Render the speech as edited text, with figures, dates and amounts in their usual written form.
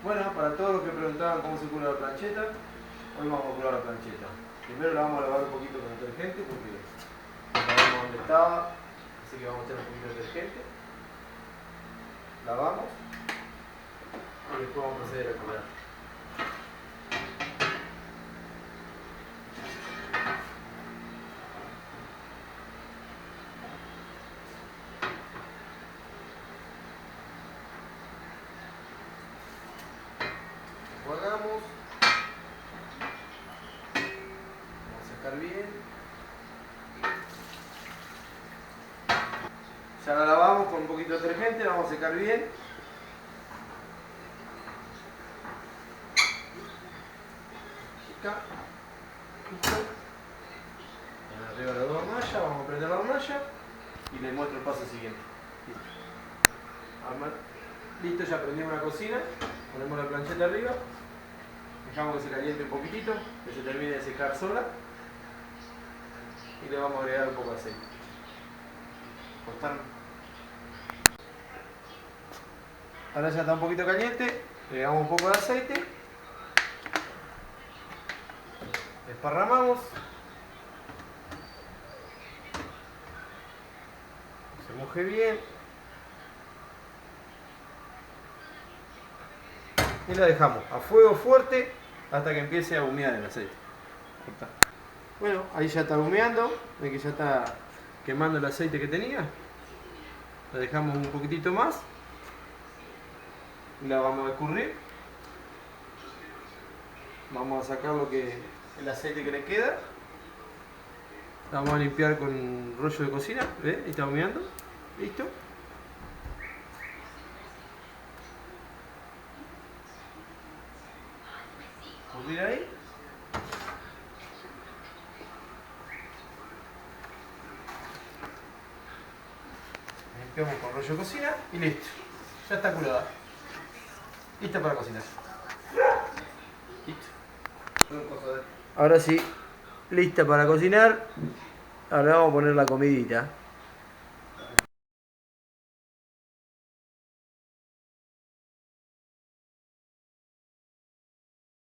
Bueno, para todos los que preguntaban cómo se cura la plancheta, hoy vamos a curar la plancheta. Primero la vamos a lavar un poquito con detergente porque no sabemos dónde estaba, así que vamos a echar un poquito de detergente. Lavamos y después vamos a proceder a curar. Enjuagamos, vamos a secar bien. Ya la lavamos con un poquito de detergente, la vamos a secar bien. Acá, listo. Arriba de la hornalla, vamos a prender la hornalla y les muestro el paso siguiente. Listo, ya prendimos la cocina, ponemos la plancheta arriba, dejamos que se caliente un poquitito, que se termine de secar sola y le vamos a agregar un poco de aceite. Cortar. Ahora ya está un poquito caliente, le agregamos un poco de aceite, desparramamos, se moje bien y la dejamos a fuego fuerte hasta que empiece a humear el aceite. Bueno, ahí ya está humeando, ve que ya está quemando el aceite que tenía. La dejamos un poquitito más y la vamos a escurrir. Vamos a sacar el aceite que le queda. La vamos a limpiar con un rollo de cocina, ¿ves? Ahí está humeando. Listo. Escurrir ahí. Limpiamos con rollo de cocina y listo. Ya está curada. Lista para cocinar. Listo. Ahora sí, lista para cocinar. Ahora vamos a poner la comidita.